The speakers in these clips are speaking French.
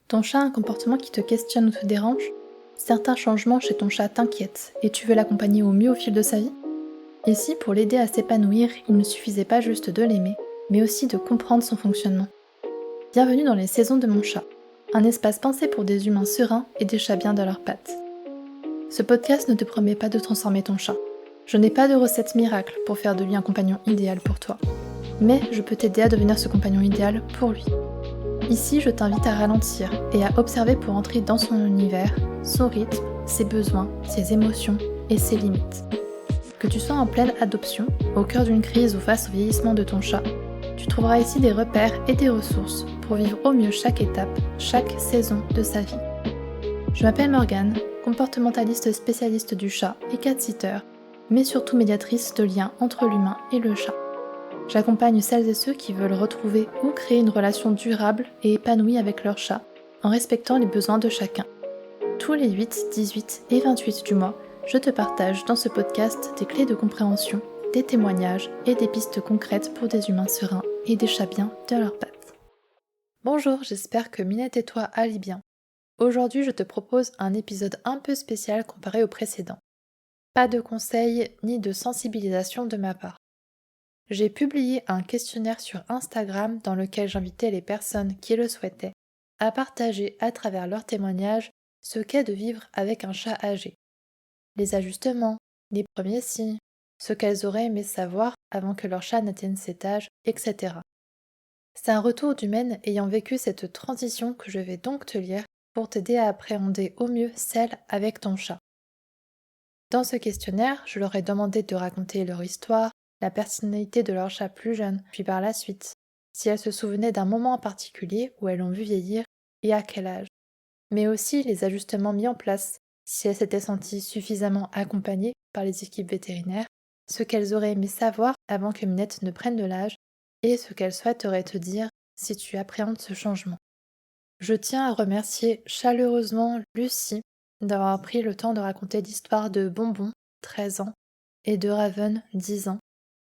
Ton chat a un comportement qui te questionne ou te dérange? Certains changements chez ton chat t'inquiètent et tu veux l'accompagner au mieux au fil de sa vie? Et si pour l'aider à s'épanouir, il ne suffisait pas juste de l'aimer, mais aussi de comprendre son fonctionnement? Bienvenue dans les saisons de mon chat, un espace pensé pour des humains sereins et des chats bien dans leurs pattes. Ce podcast ne te promet pas de transformer ton chat. Je n'ai pas de recette miracle pour faire de lui un compagnon idéal pour toi. Mais je peux t'aider à devenir ce compagnon idéal pour lui. Ici, je t'invite à ralentir et à observer pour entrer dans son univers, son rythme, ses besoins, ses émotions et ses limites. Que tu sois en pleine adoption, au cœur d'une crise ou face au vieillissement de ton chat, tu trouveras ici des repères et des ressources pour vivre au mieux chaque étape, chaque saison de sa vie. Je m'appelle Morgane, comportementaliste spécialiste du chat et cat-sitter, mais surtout médiatrice de liens entre l'humain et le chat. J'accompagne celles et ceux qui veulent retrouver ou créer une relation durable et épanouie avec leur chat, en respectant les besoins de chacun. Tous les 8, 18 et 28 du mois, je te partage dans ce podcast des clés de compréhension, des témoignages et des pistes concrètes pour des humains sereins et des chats bien de leurs pattes. Bonjour, j'espère que Minette et toi allez bien. Aujourd'hui, je te propose un épisode un peu spécial comparé au précédent. Pas de conseils ni de sensibilisation de ma part. J'ai publié un questionnaire sur Instagram dans lequel j'invitais les personnes qui le souhaitaient à partager à travers leurs témoignages ce qu'est de vivre avec un chat âgé. Les ajustements, les premiers signes, ce qu'elles auraient aimé savoir avant que leur chat n'atteigne cet âge, etc. C'est un retour d'humaine ayant vécu cette transition que je vais donc te lire pour t'aider à appréhender au mieux celle avec ton chat. Dans ce questionnaire, je leur ai demandé de raconter leur histoire, la personnalité de leur chat plus jeune, puis par la suite, si elles se souvenaient d'un moment en particulier où elles l'ont vu vieillir et à quel âge, mais aussi les ajustements mis en place, si elles s'étaient senties suffisamment accompagnées par les équipes vétérinaires, ce qu'elles auraient aimé savoir avant que Minette ne prenne de l'âge, et ce qu'elles souhaiteraient te dire si tu appréhendes ce changement. Je tiens à remercier chaleureusement Lucie d'avoir pris le temps de raconter l'histoire de Bonbon, 13 ans, et de Raven, 10 ans,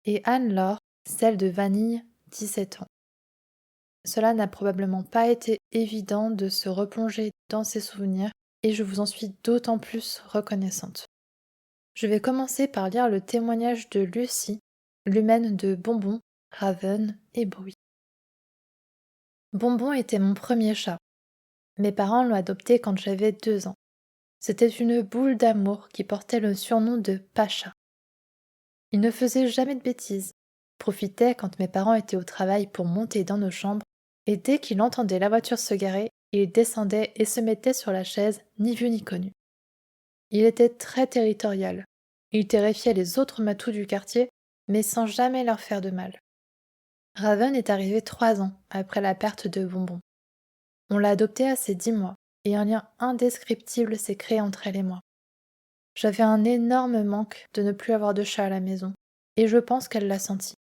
et Anne-Laure, celle de Vanille, 17 ans. Cela n'a probablement pas été évident de se replonger dans ses souvenirs, et je vous en suis d'autant plus reconnaissante. Je vais commencer par lire le témoignage de Lucie, l'humaine de Bonbon, Raven et Bruit. Bonbon était mon premier chat. Mes parents l'ont adopté quand j'avais 2 ans. C'était une boule d'amour qui portait le surnom de Pacha. Il ne faisait jamais de bêtises, profitait quand mes parents étaient au travail pour monter dans nos chambres, et dès qu'il entendait la voiture se garer, il descendait et se mettait sur la chaise, ni vu ni connu. Il était très territorial. Il terrifiait les autres matous du quartier, mais sans jamais leur faire de mal. Raven est arrivé 3 ans après la perte de Bonbon. On l'a adopté à ses 10 mois, et un lien indescriptible s'est créé entre elle et moi. J'avais un énorme manque de ne plus avoir de chat à la maison, et je pense qu'elle l'a senti.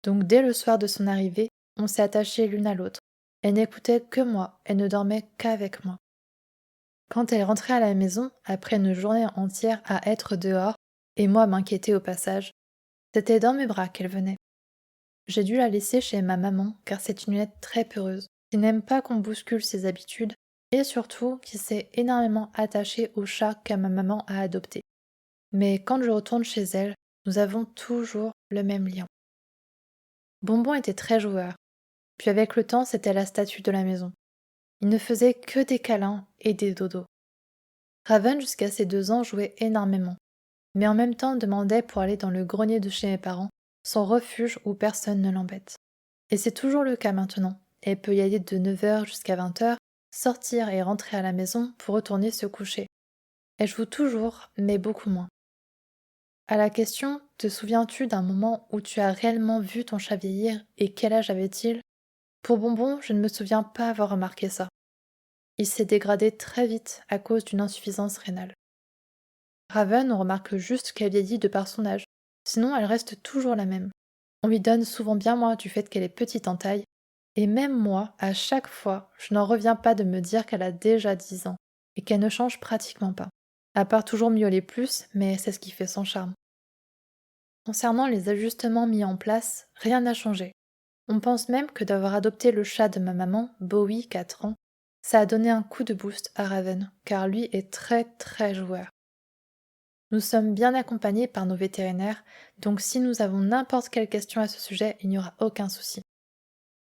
Donc dès le soir de son arrivée, on s'est attachés l'une à l'autre. Elle n'écoutait que moi, elle ne dormait qu'avec moi. Quand elle rentrait à la maison, après une journée entière à être dehors, et moi m'inquiéter au passage, c'était dans mes bras qu'elle venait. J'ai dû la laisser chez ma maman car c'est une lunette très peureuse, qui n'aime pas qu'on bouscule ses habitudes, et surtout qui s'est énormément attachée au chat que ma maman a adopté. Mais quand je retourne chez elle, nous avons toujours le même lien. Bonbon était très joueur, puis avec le temps c'était la statue de la maison. Il ne faisait que des câlins et des dodos. Raven jusqu'à ses 2 ans jouait énormément, mais en même temps demandait pour aller dans le grenier de chez mes parents, son refuge où personne ne l'embête. Et c'est toujours le cas maintenant. Elle peut y aller de 9h jusqu'à 20h, sortir et rentrer à la maison pour retourner se coucher. Elle joue toujours, mais beaucoup moins. À la question « Te souviens-tu d'un moment où tu as réellement vu ton chat vieillir et quel âge avait-il » Pour Bonbon, je ne me souviens pas avoir remarqué ça. Il s'est dégradé très vite à cause d'une insuffisance rénale. Raven, on remarque juste qu'elle vieillit de par son âge, sinon elle reste toujours la même. On lui donne souvent bien moins du fait qu'elle est petite en taille, et même moi, à chaque fois, je n'en reviens pas de me dire qu'elle a déjà 10 ans, et qu'elle ne change pratiquement pas. À part toujours miauler plus, mais c'est ce qui fait son charme. Concernant les ajustements mis en place, rien n'a changé. On pense même que d'avoir adopté le chat de ma maman, Bowie, 4 ans, Ça a donné un coup de boost à Raven, car lui est très très joueur. Nous sommes bien accompagnés par nos vétérinaires, donc si nous avons n'importe quelle question à ce sujet, il n'y aura aucun souci.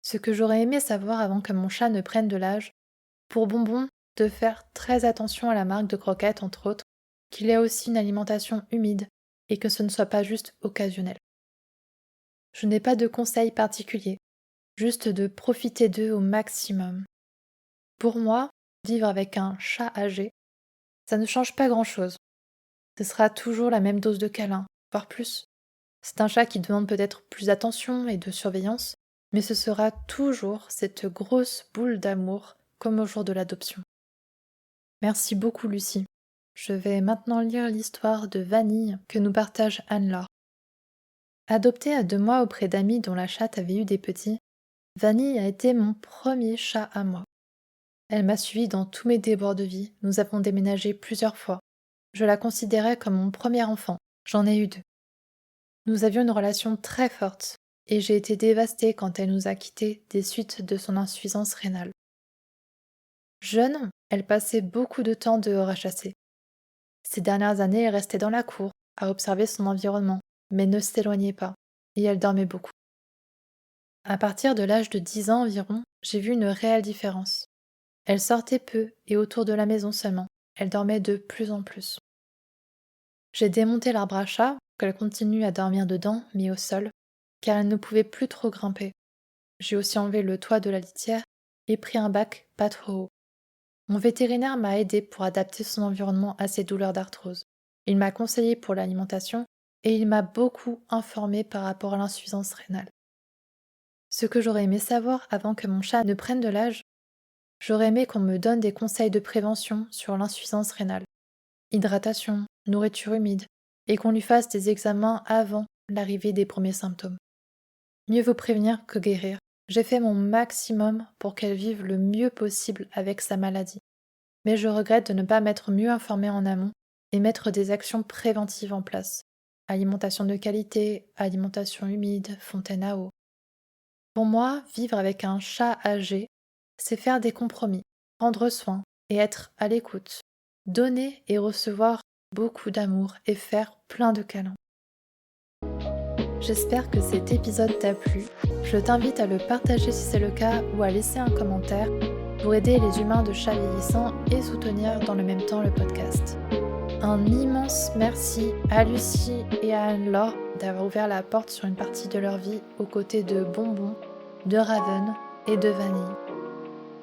Ce que j'aurais aimé savoir avant que mon chat ne prenne de l'âge, pour Bonbon, de faire très attention à la marque de croquettes entre autres, qu'il ait aussi une alimentation humide et que ce ne soit pas juste occasionnel. Je n'ai pas de conseils particuliers, juste de profiter d'eux au maximum. Pour moi, vivre avec un chat âgé, ça ne change pas grand-chose. Ce sera toujours la même dose de câlin, voire plus. C'est un chat qui demande peut-être plus d'attention et de surveillance, mais ce sera toujours cette grosse boule d'amour comme au jour de l'adoption. Merci beaucoup Lucie. Je vais maintenant lire l'histoire de Vanille que nous partage Anne-Laure. Adoptée à 2 mois auprès d'amis dont la chatte avait eu des petits, Vanille a été mon premier chat à moi. Elle m'a suivi dans tous mes débords de vie, nous avons déménagé plusieurs fois. Je la considérais comme mon premier enfant, j'en ai eu 2. Nous avions une relation très forte, et j'ai été dévastée quand elle nous a quittés des suites de son insuffisance rénale. Jeune, elle passait beaucoup de temps dehors à chasser. Ces dernières années, elle restait dans la cour, à observer son environnement, mais ne s'éloignait pas, et elle dormait beaucoup. À partir de l'âge de 10 ans environ, j'ai vu une réelle différence. Elle sortait peu et autour de la maison seulement. Elle dormait de plus en plus. J'ai démonté l'arbre à chat, pour qu'elle continue à dormir dedans, mais au sol, car elle ne pouvait plus trop grimper. J'ai aussi enlevé le toit de la litière et pris un bac pas trop haut. Mon vétérinaire m'a aidé pour adapter son environnement à ses douleurs d'arthrose. Il m'a conseillé pour l'alimentation et il m'a beaucoup informé par rapport à l'insuffisance rénale. Ce que j'aurais aimé savoir avant que mon chat ne prenne de l'âge, j'aurais aimé qu'on me donne des conseils de prévention sur l'insuffisance rénale. Hydratation, nourriture humide, et qu'on lui fasse des examens avant l'arrivée des premiers symptômes. Mieux vaut prévenir que guérir. J'ai fait mon maximum pour qu'elle vive le mieux possible avec sa maladie. Mais je regrette de ne pas m'être mieux informée en amont et mettre des actions préventives en place. Alimentation de qualité, alimentation humide, fontaine à eau. Pour moi, vivre avec un chat âgé, c'est faire des compromis, prendre soin et être à l'écoute. Donner et recevoir beaucoup d'amour et faire plein de câlins. J'espère que cet épisode t'a plu. Je t'invite à le partager si c'est le cas ou à laisser un commentaire pour aider les humains de chats vieillissants et soutenir dans le même temps le podcast. Un immense merci à Lucie et à Anne-Laure d'avoir ouvert la porte sur une partie de leur vie aux côtés de Bonbon, de Raven et de Vanille.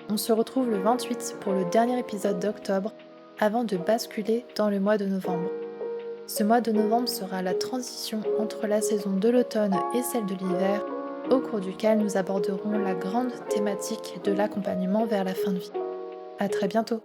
On se retrouve le 28 pour le dernier épisode d'octobre avant de basculer dans le mois de novembre. Ce mois de novembre sera la transition entre la saison de l'automne et celle de l'hiver, au cours duquel nous aborderons la grande thématique de l'accompagnement vers la fin de vie. À très bientôt!